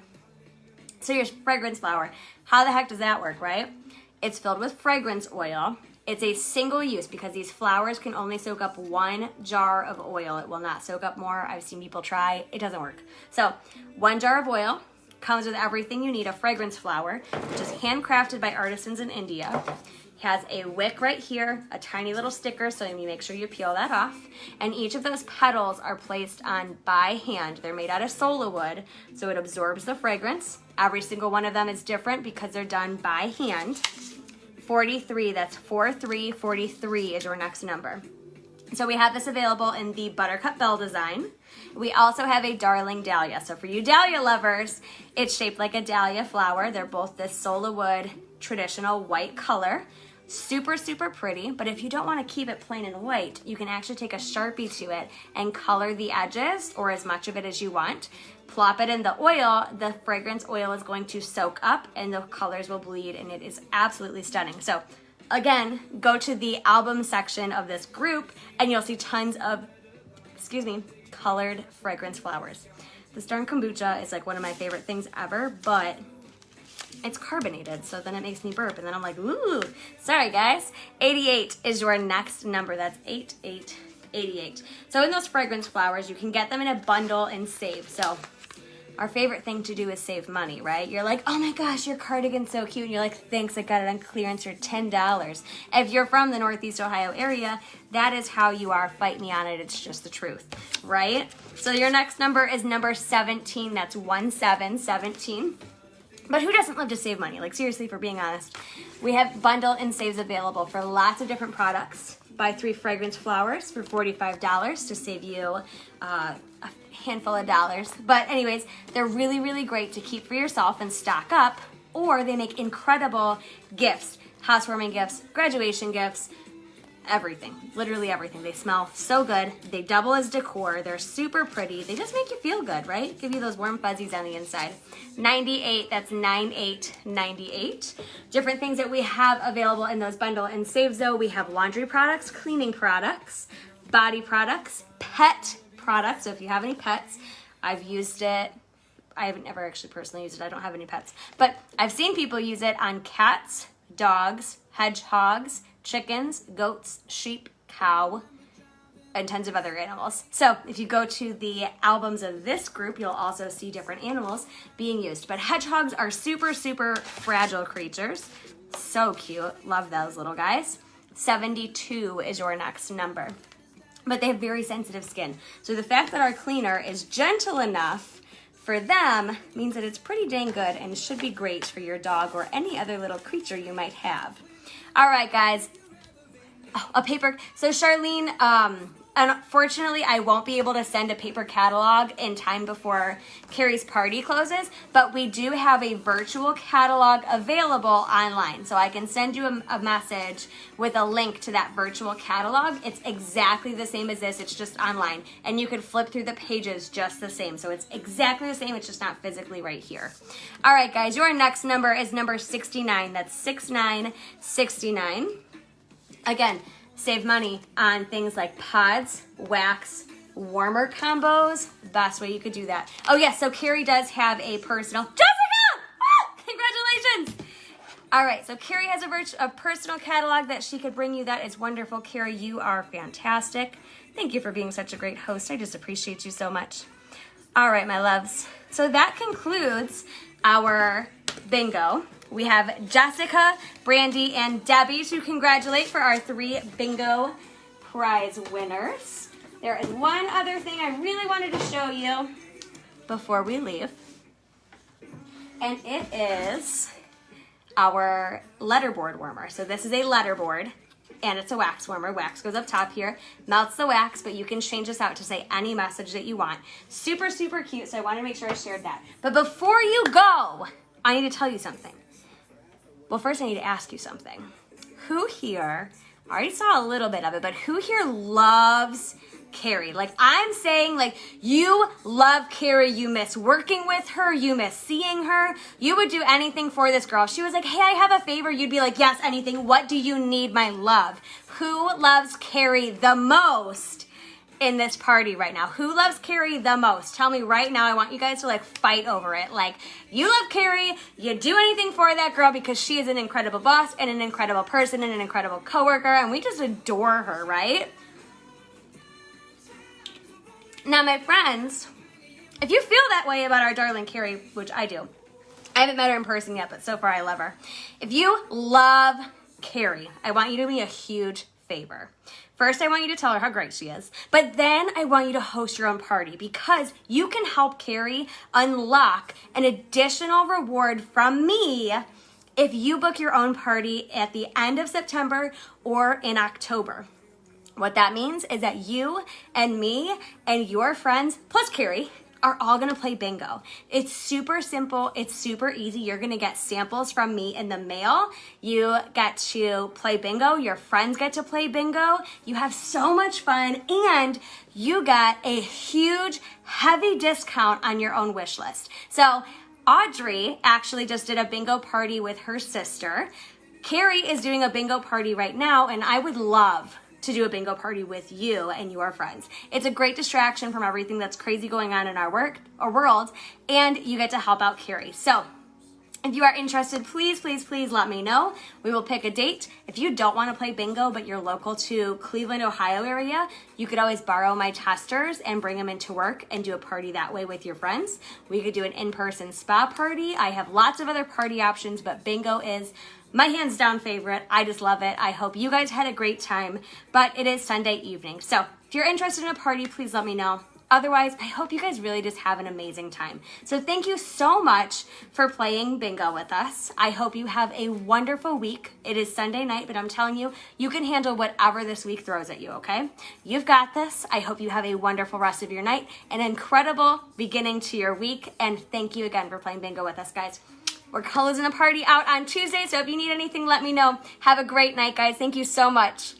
So your fragrance flower. How the heck does that work, right? It's filled with fragrance oil. It's a single use because these flowers can only soak up 1 jar of oil. It will not soak up more. I've seen people try. It doesn't work. So 1 jar of oil comes with everything you need. A fragrance flower, which is handcrafted by artisans in India. Has a wick right here, a tiny little sticker, so you make sure you peel that off. And each of those petals are placed on by hand. They're made out of sola wood, so it absorbs the fragrance. Every single one of them is different because they're done by hand. 43, that's 4343 is your next number. So we have this available in the Buttercup Bell design. We also have a Darling Dahlia. So for you dahlia lovers, it's shaped like a dahlia flower. They're both this sola wood traditional white color. Super, super pretty, but if you don't want to keep it plain and white, you can actually take a Sharpie to it and color the edges, or as much of it as you want. Plop it in the oil. The fragrance oil is going to soak up and the colors will bleed, and it is absolutely stunning. So again, go to the album section of this group and you'll see tons of, colored fragrance flowers. This darn kombucha is like one of my favorite things ever, but it's carbonated, so then it makes me burp, and then I'm like, ooh, sorry guys. 88 is your next number. That's 8888. So in those fragrance flowers, you can get them in a bundle and save. So our favorite thing to do is save money, right? You're like, oh my gosh, your cardigan's so cute. And you're like, thanks, I got it on clearance for $10. If you're from the Northeast Ohio area, that is how you are. Fight me on it. It's just the truth, right? So your next number is number 17. That's 1717. But who doesn't love to save money? Like, seriously, for being honest. We have bundle and saves available for lots of different products. Buy 3 fragrance flowers for $45 to save you a handful of dollars. But anyways, they're really, really great to keep for yourself and stock up. Or they make incredible gifts. Housewarming gifts, graduation gifts, everything. Literally everything. They smell so good. They double as decor. They're super pretty. They just make you feel good, right? Give you those warm fuzzies on the inside. 98, that's 9898. Different things that we have available in those bundle and saves though. We have laundry products, cleaning products, body products, pet products. So if you have any pets, I've used it. I haven't ever actually personally used it. I don't have any pets. But I've seen people use it on cats, dogs, hedgehogs, chickens, goats, sheep, cow, and tons of other animals. So if you go to the albums of this group, you'll also see different animals being used. But hedgehogs are super, super fragile creatures. So cute. Love those little guys. 72 is your next number. But they have very sensitive skin. So the fact that our cleaner is gentle enough for them means that it's pretty dang good and should be great for your dog or any other little creature you might have. All right, guys. Oh, a paper. So Charlene Unfortunately, I won't be able to send a paper catalog in time before Carrie's party closes, but we do have a virtual catalog available online. So I can send you a message with a link to that virtual catalog. It's exactly the same as this, it's just online. And you can flip through the pages just the same. So it's exactly the same, it's just not physically right here. All right, guys, your next number is number 69. That's 6969. Again, save money on things like pods, wax, warmer combos. Best way you could do that. Oh yes, so Carrie does have a personal, Jessica! Ah, congratulations! All right, so Carrie has a personal catalog that she could bring you. That is wonderful. Carrie, you are fantastic. Thank you for being such a great host. I just appreciate you so much. All right, my loves. So that concludes our bingo. We have Jessica, Brandy, and Debbie to congratulate for our 3 bingo prize winners. There is one other thing I really wanted to show you before we leave. And it is our letterboard warmer. So this is a letterboard, and it's a wax warmer. Wax goes up top here, melts the wax, but you can change this out to say any message that you want. Super, super cute, so I wanted to make sure I shared that. But before you go, I need to tell you something. Well, first I need to ask you something. Who here, I already saw a little bit of it, but who here loves Carrie? Like, I'm saying, like, you love Carrie, you miss working with her, you miss seeing her, you would do anything for this girl. She was like, hey, I have a favor. You'd be like, yes, anything. What do you need, my love? Who loves Carrie the most in this party right now? Who loves Carrie the most? Tell me right now. I want you guys to like fight over it. Like, you love Carrie, you do anything for that girl because she is an incredible boss and an incredible person and an incredible coworker, and we just adore her, right? Now, my friends, if you feel that way about our darling Carrie, which I do, I haven't met her in person yet, but so far I love her. If you love Carrie, I want you to do me a huge favor. First, I want you to tell her how great she is, but then I want you to host your own party because you can help Carrie unlock an additional reward from me if you book your own party at the end of September or in October. What that means is that you and me and your friends, plus Carrie, are all gonna play bingo. It's super simple, it's super easy. You're gonna get samples from me in the mail. You get to play bingo, your friends get to play bingo. You have so much fun, and you get a huge, heavy discount on your own wish list. So Audrey actually just did a bingo party with her sister. Carrie is doing a bingo party right now, and I would love to do a bingo party with you and your friends. It's a great distraction from everything that's crazy going on in our world, and you get to help out Carrie. So if you are interested, please, please, please let me know. We will pick a date. If you don't want to play bingo, but you're local to Cleveland, Ohio area, you could always borrow my testers and bring them into work and do a party that way with your friends. We could do an in-person spa party. I have lots of other party options, but bingo is my hands down favorite. I just love it. I hope you guys had a great time, but it is Sunday evening. So if you're interested in a party, please let me know. Otherwise, I hope you guys really just have an amazing time. So thank you so much for playing bingo with us. I hope you have a wonderful week. It is Sunday night, but I'm telling you, you can handle whatever this week throws at you, okay? You've got this. I hope you have a wonderful rest of your night, an incredible beginning to your week, and thank you again for playing bingo with us, guys. We're closing the party out on Tuesday, so if you need anything, let me know. Have a great night, guys. Thank you so much.